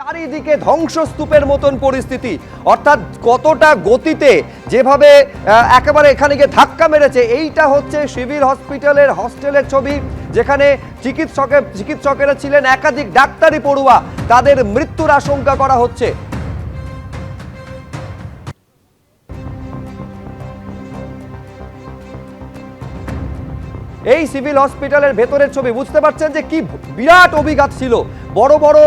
চারিদিকে ধ্বংসস্তূপের মতন পরিস্থিতি, অর্থাৎ কতটা গতিতে যেভাবে একেবারে এখানে গিয়ে ধাক্কা মেরেছে। এইটা হচ্ছে সিভিল হসপিটালের হস্টেলের ছবি, যেখানে চিকিৎসকেরা ছিলেন একাধিক ডাক্তারি পড়ুয়া, তাদের মৃত্যুর আশঙ্কা করা হচ্ছে। এই সিভিল হসপিটালের ভেতরের ছবি, বুঝতে পারছেন যে কি বিরাট অভিঘাত ছিল। বড় বড়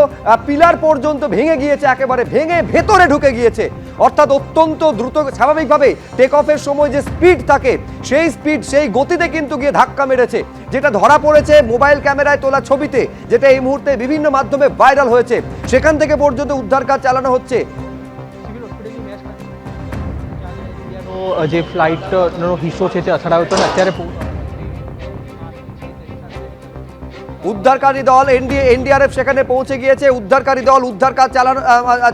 পিলার পর্যন্ত ভেঙে গিয়েছে, একেবারে ভেঙে ভেতরে ঢুকে গিয়েছে। অর্থাৎ অত্যন্ত দ্রুত, স্বাভাবিকভাবে টেক অফের সময় যে স্পিড থাকে সেই স্পিড, সেই গতিতে কিন্তু গিয়ে ধাক্কা মেরেছে, যেটা ধরা পড়েছে মোবাইল ক্যামেরায় তোলা ছবিতে, যেটা এই মুহূর্তে বিভিন্ন মাধ্যমে ভাইরাল হয়েছে। সেখান থেকে পর্যন্ত উদ্ধার কাজ চালানো হচ্ছে। જે ફ્લાઇટનો હિસ્સો છે તે અથડાયો હતો ને અત્યારે উদ্ধারকারী দল এনডিআরএফ সেখানে পৌঁছে গিয়েছে। উদ্ধারকারী দল উদ্ধার কাজ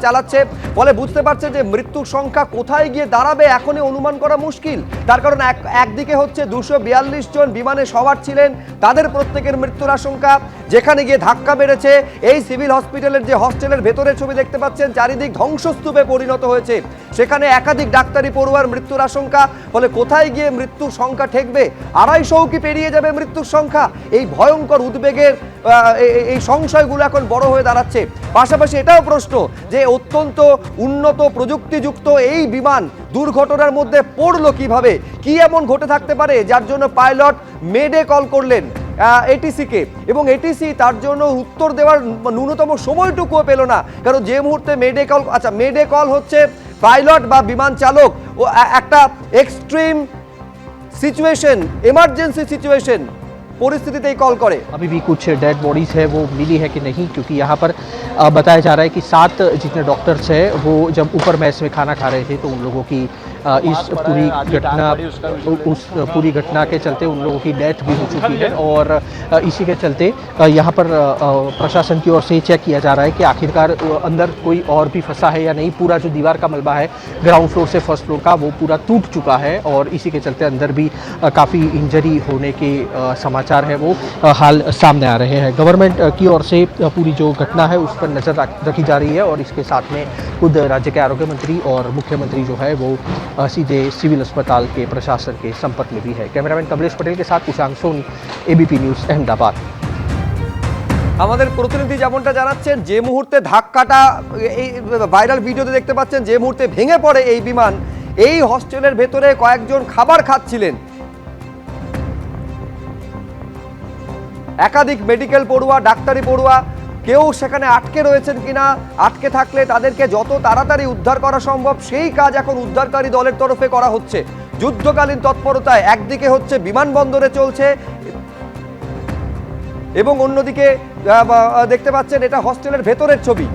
চালাচ্ছে। ফলে বুঝতে পারছে যে মৃত্যুর সংখ্যা কোথায় গিয়ে দাঁড়াবে এখনই অনুমান করা মুশকিল। তার কারণ একদিকে হচ্ছে 242 জন বিমানে সওয়ার ছিলেন, তাদের প্রত্যেকের মৃত্যুর আশঙ্কা। যেখানে গিয়ে ধাক্কা মেরেছে এই সিভিল হসপিটালের যে হস্টেলের ভেতরের ছবি দেখতে পাচ্ছেন, চারিদিক ধ্বংসস্তূপে পরিণত হয়েছে। সেখানে একাধিক ডাক্তারি পড়ুয়ার মৃত্যুর আশঙ্কা। ফলে কোথায় গিয়ে মৃত্যুর সংখ্যা ঠেকবে? 250 কি পেরিয়ে যাবে মৃত্যুর সংখ্যা? এই ভয়ঙ্কর উদ্বেগের এই সংশয়গুলো এখন বড় হয়ে দাঁড়াচ্ছে। পাশাপাশি এটাও প্রশ্ন যে অত্যন্ত উন্নত প্রযুক্তিযুক্ত এই বিমান দুর্ঘটনার মধ্যে পড়লো কিভাবে? কি এমন ঘটে থাকতে পারে যার জন্য পাইলট মেডে কল করলেন এটিসিকে, এবং এটিসি তার জন্য উত্তর দেওয়ার ন্যূনতম সময়টুকুও পেল না। কারণ যে মুহূর্তে মেডে কল হচ্ছে পাইলট বা বিমান চালক ও একটা এক্সট্রিম সিচুয়েশন, এমার্জেন্সি সিচুয়েশন परिस्थिति कॉल करे। अभी भी कुछ डेड बॉडीज है वो मिली है कि नहीं, क्योंकि यहाँ पर बताया जा रहा है कि 7 जितने डॉक्टर्स हैं वो जब ऊपर मैस में खाना खा रहे थे तो उन लोगों की इस पूरी घटना के चलते उन लोगों की डेथ भी हो चुकी है। और इसी के चलते यहाँ पर प्रशासन की ओर से चेक किया जा रहा है कि आखिरकार अंदर कोई और भी फंसा है या नहीं। पूरा जो दीवार का मलबा है ग्राउंड फ्लोर से फर्स्ट फ्लोर का वो पूरा टूट चुका है और इसी के चलते अंदर भी काफ़ी इंजरी होने के समाचार है वो हाल सामने आ रहे हैं। गवर्नमेंट की ओर से पूरी जो घटना है उस पर नज़र रखी जा रही है और इसके साथ में खुद राज्य के आरोग्य मंत्री और मुख्यमंत्री जो है वो सीधे सिविल अस्पताल के प्रशासन के संपर्क में भी है। कैमरामैन कमलेश पटेल के साथ कुशांग सोनी, एबीपी न्यूज़, अहमदाबाद। আমাদের প্রতিনিধি যেমনটা জানাচ্ছেন, যে মুহূর্তে ধাক্কাটা এই ভাইরাল ভিডিওতে দেখতে পাচ্ছেন, যে মুহূর্তে ভেঙে পড়ে এই বিমান, এই হস্টেলের ভেতরে কয়েকজন খাবার খাচ্ছিলেন। একাধিক মেডিকেল পড়ুয়া, ডাক্তারি পড়ুয়া, কেউ সেখানে আটকে রয়েছেন কিনা, আটকে থাকলে তাদেরকে যত তাড়াতাড়ি উদ্ধার করা সম্ভব সেই কাজ এখন উদ্ধারকারী দলের তরফে করা হচ্ছে। যুদ্ধকালীন তৎপরতায় একদিকে হচ্ছে বিমানবন্দরে চলছে এবং অন্যদিকে দেখতে পাচ্ছেন এটা হস্টেলের ভেতরের ছবি।